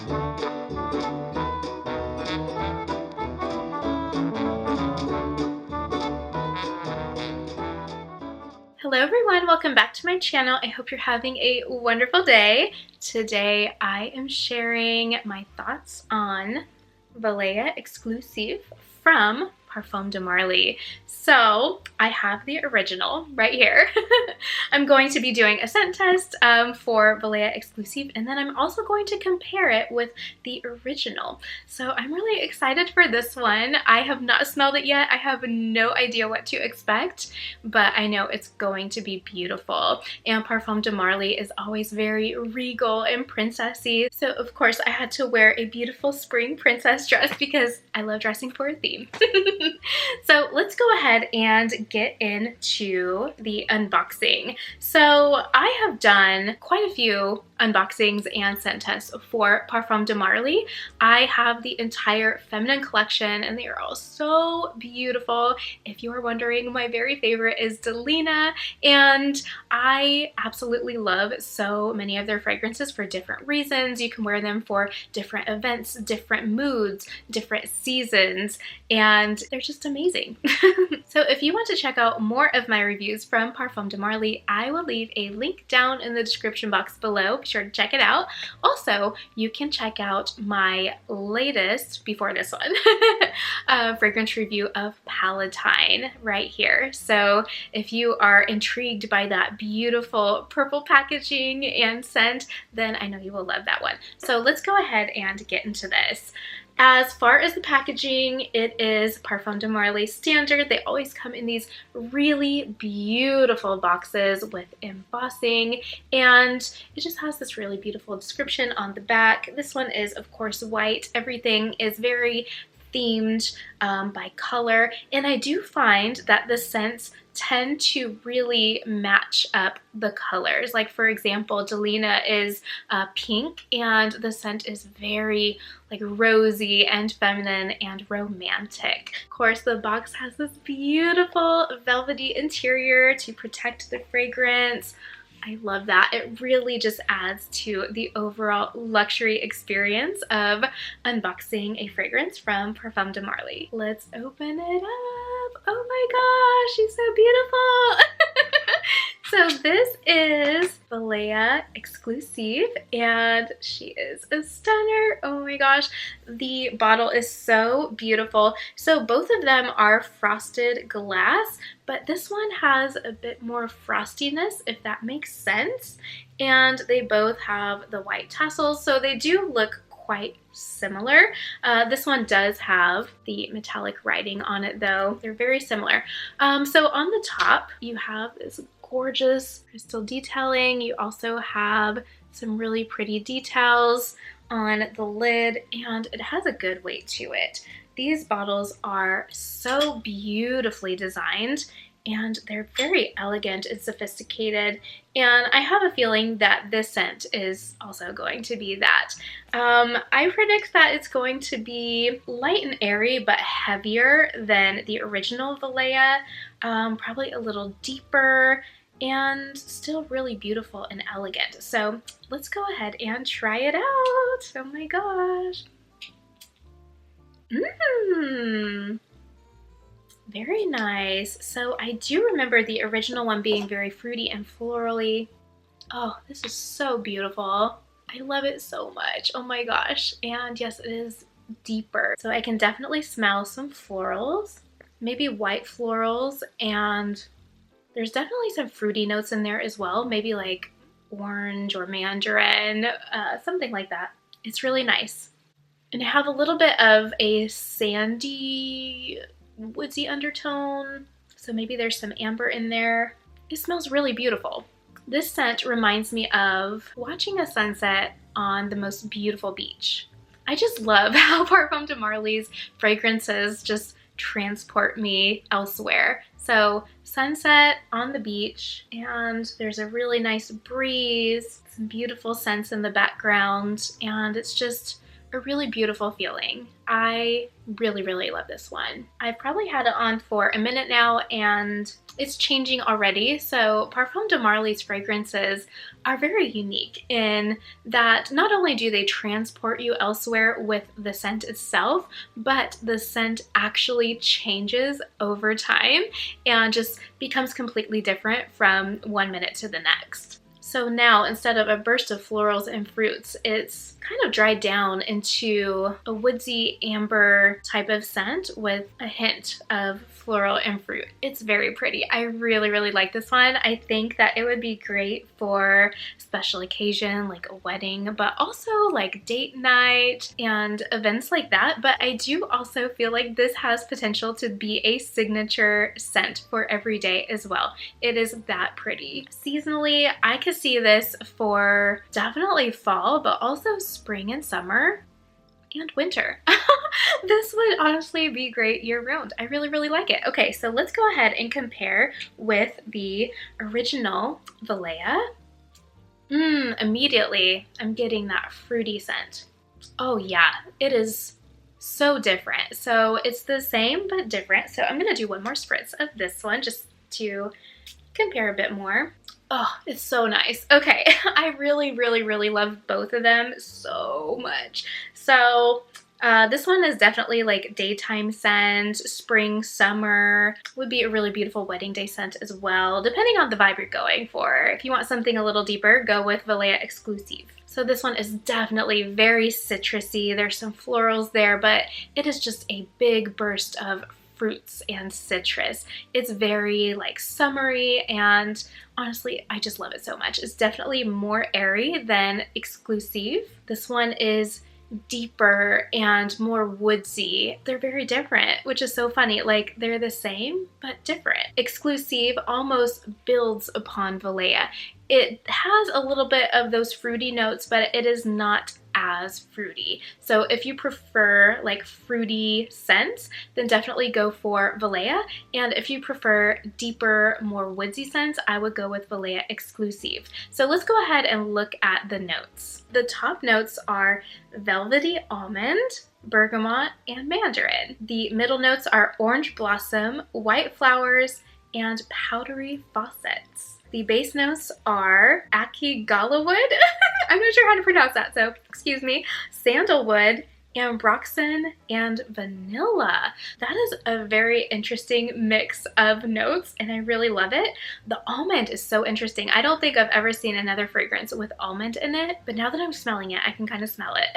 Hello everyone, welcome back to my channel. I hope you're having a wonderful day. Today I am sharing my thoughts on Valaya Exclusif from Parfum de Marly. So I have the original right here. I'm going to be doing a scent test for Valaya Exclusif, and then I'm also going to compare it with the original. So I'm really excited for this one. I have not smelled it yet. I have no idea what to expect, but I know it's going to be beautiful. And Parfum de Marly is always very regal and princessy. So of course I had to wear a beautiful spring princess dress because I love dressing for a theme. So let's go ahead and get into the unboxing. So I have done quite a few unboxings and scent tests for Parfum de Marly. I have the entire feminine collection and they are all so beautiful. If you are wondering, my very favorite is Delina, and I absolutely love so many of their fragrances for different reasons. You can wear them for different events, different moods, different seasons, and they're just amazing. So if you want to check out more of my reviews from Parfum de Marly, I will leave a link down in the description box below. Be sure to check it out. Also, you can check out my latest, before this one, fragrance review of Palatine right here. So if you are intrigued by that beautiful purple packaging and scent, then I know you will love that one. So let's go ahead and get into this. As far as the packaging, it is Parfum de Marly standard. They always come in these really beautiful boxes with embossing, and it just has this really beautiful description on the back. This one is, of course, white. Everything is very themed by color, and I do find that the scents tend to really match up the colors. Like for example, Delina is pink and the scent is very like rosy and feminine and romantic. Of course, the box has this beautiful velvety interior to protect the fragrance. I love that. It really just adds to the overall luxury experience of unboxing a fragrance from Parfum de Marly. Let's open it up. Oh my gosh, she's so beautiful. So this is Valaya Exclusif, and she is a stunner. Oh my gosh, the bottle is so beautiful. So both of them are frosted glass, but this one has a bit more frostiness, if that makes sense. And they both have the white tassels, so they do look quite similar. This one does have the metallic writing on it though. They're very similar. So on the top, you have this gorgeous crystal detailing. You also have some really pretty details on the lid, and it has a good weight to it. These bottles are so beautifully designed, and they're very elegant and sophisticated, and I have a feeling that this scent is also going to be that. I predict that it's going to be light and airy but heavier than the original Valaya, probably a little deeper and still really beautiful and elegant. So let's go ahead and try it out. Oh my gosh. Very nice. So I do remember the original one being very fruity and florally. Oh, this is so beautiful. I love it so much. Oh my gosh. And yes, it is deeper. So I can definitely smell some florals, maybe white florals, and there's definitely some fruity notes in there as well, maybe like orange or mandarin, something like that. It's really nice. And I have a little bit of a sandy, woodsy undertone, so maybe there's some amber in there. It smells really beautiful. This scent reminds me of watching a sunset on the most beautiful beach. I just love how Parfum de Marly's fragrances just transport me elsewhere. So sunset on the beach, and there's a really nice breeze, some beautiful scents in the background, and it's just a really beautiful feeling. I really love this one. I've probably had it on for a minute now and it's changing already. So Parfum de Marly's fragrances are very unique in that not only do they transport you elsewhere with the scent itself, but the scent actually changes over time and just becomes completely different from one minute to the next. So now, instead of a burst of florals and fruits, it's kind of dried down into a woodsy amber type of scent with a hint of floral and fruit. It's very pretty. I really like this one. I think that it would be great for special occasion like a wedding, but also like date night and events like that. But I do also feel like this has potential to be a signature scent for every day as well. It is that pretty. Seasonally, I could see this for definitely fall, but also spring and summer and winter. This would honestly be great year-round. I really like it. Okay, so let's go ahead and compare with the original Valaya. Immediately I'm getting that fruity scent. Oh yeah, it is so different. So it's the same but different. So I'm gonna do one more spritz of this one just to compare a bit more. Oh, it's so nice. Okay, I really love both of them so much. So this one is definitely like daytime scent, spring, summer. Would be a really beautiful wedding day scent as well, depending on the vibe you're going for. If you want something a little deeper, go with Valaya Exclusif. So this one is definitely very citrusy. There's some florals there, but it is just a big burst of fruits and citrus. It's very like summery and honestly, I just love it so much. It's definitely more airy than Exclusive. This one is deeper and more woodsy. They're very different, which is so funny. Like they're the same, but different. Exclusive almost builds upon Valaya. It has a little bit of those fruity notes, but it is not as fruity. So if you prefer like fruity scents, then definitely go for Valaya. And if you prefer deeper, more woodsy scents, I would go with Valaya Exclusive. So let's go ahead and look at the notes. The top notes are velvety almond, bergamot, and mandarin. The middle notes are orange blossom, white flowers, and powdery faucets. The base notes are akigala wood, I'm not sure how to pronounce that, so excuse me, sandalwood, ambroxan, and vanilla. That is a very interesting mix of notes and I really love it. The almond is so interesting. I don't think I've ever seen another fragrance with almond in it, but now that I'm smelling it, I can kind of smell it.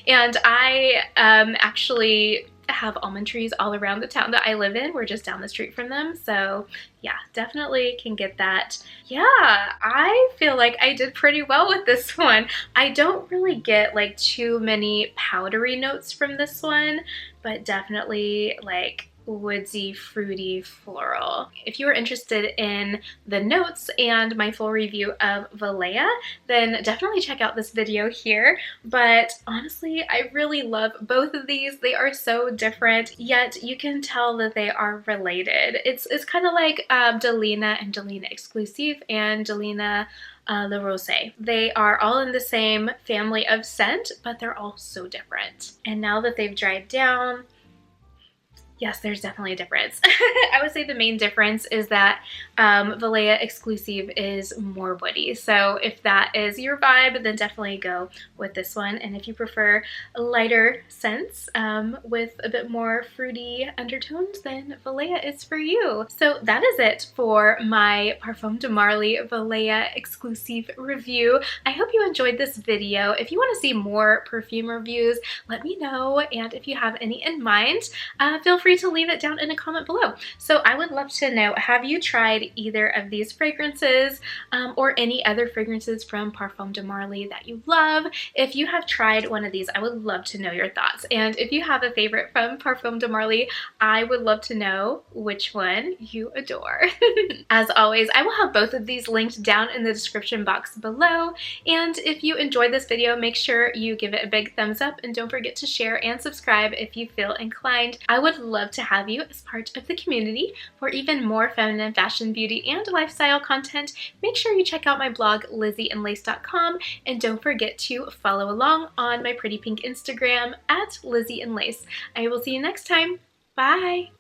And I actually have almond trees all around the town that I live in. We're just down the street from them. So yeah, definitely can get that. Yeah, I feel like I did pretty well with this one. I don't really get like too many powdery notes from this one, but definitely like woodsy, fruity, floral. If you are interested in the notes and my full review of Valaya, then definitely check out this video here. But honestly, I really love both of these. They are so different, yet you can tell that they are related. It's kind of like Delina and Delina Exclusive and Delina Le Rosé. They are all in the same family of scent, but they're all so different. And now that they've dried down, yes, there's definitely a difference. I would say the main difference is that Valaya Exclusive is more woody. So if that is your vibe, then definitely go with this one. And if you prefer lighter scents with a bit more fruity undertones, then Valaya is for you. So that is it for my Parfum de Marly Valaya Exclusive review. I hope you enjoyed this video. If you want to see more perfume reviews, let me know. And if you have any in mind, feel free to leave it down in a comment below. So I would love to know, have you tried either of these fragrances or any other fragrances from Parfum de Marly that you love? If you have tried one of these, I would love to know your thoughts. And if you have a favorite from Parfum de Marly, I would love to know which one you adore. As always, I will have both of these linked down in the description box below. And if you enjoyed this video, make sure you give it a big thumbs up and don't forget to share and subscribe if you feel inclined. I would love love to have you as part of the community. For even more feminine fashion, beauty, and lifestyle content, make sure you check out my blog, lizzieandlace.com, and don't forget to follow along on my pretty pink Instagram at Lizzie and Lace. I will see you next time. Bye!